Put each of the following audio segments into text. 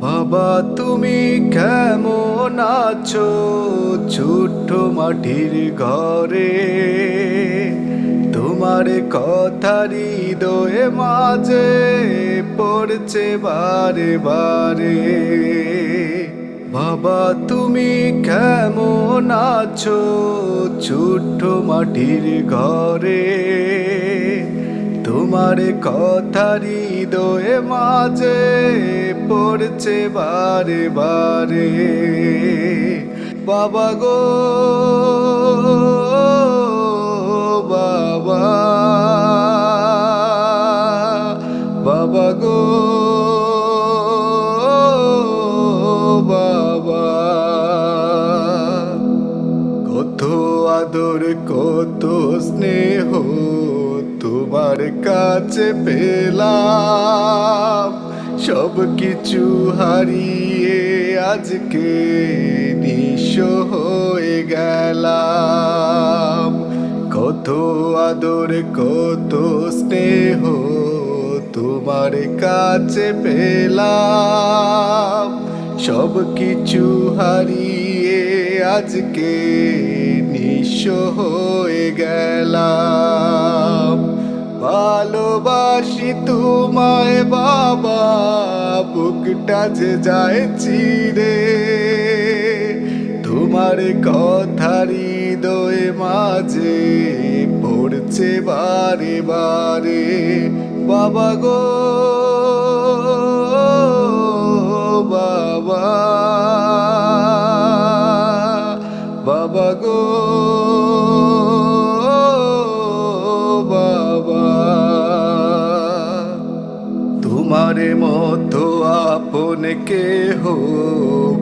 বাবা তুমি কেমন আছো ছোট্ট মাটির ঘরে? তোমার কথা হৃদয়ে মাঝে পড়ছে বারে বারে। বাবা তুমি কেমন আছো ছোট্ট মাটির ঘরে? তোমার কথা হৃদয়ে মাঝে পড়ছে বারে বারে। বাবা গো বাবা, বাবা গো বাবা, কত আদর কত স্নেহ তোমার কাছে পেলাম, সব কিছু হারিয়ে আজকে নিঃস্ব হয়ে গেলাম। কত আদর কত স্নেহ তোমার কাছে পেলাম, সব কিছু হারিয়ে আজকে নিঃস্ব হয়ে গেলাম। ভালোবাসি তোমায় বাবা, বুকটা যে যায় চিরে, তোমার কথা হৃদয়ে মাঝে পড়ছে বারে বারে। বাবা গো বাবা, বাবা গো বাবা, তোমারে মতো আপন কেহ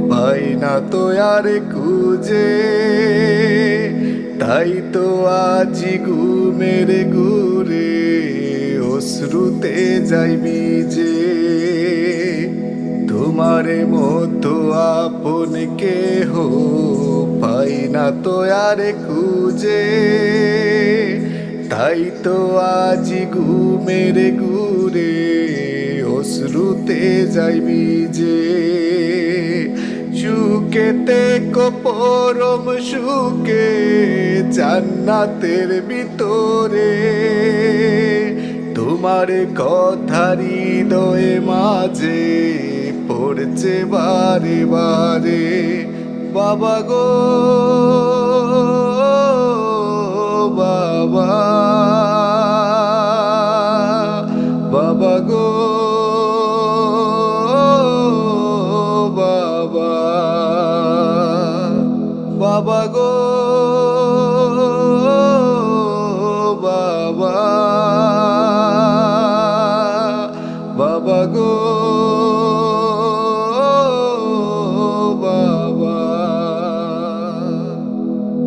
পাই না তো আর খুঁজে, তাই তো আজি ঘুমের ঘুরে অশ্রুতে যাই ভিজে। তোমারে মতো আপন কেহ পাই না তো আর খুঁজে, তাই তো আজি ঘুমের ঘুরে অশ্রুতে যাই ভিজে। সুখেতে পরম সুখে জান্নাতের ভিতরে, তোমার কথা হৃদয়ে মাঝে পড়ছে বারে বারে। বাবা গো বাবা, বাবা গো বাবা, বাবা গো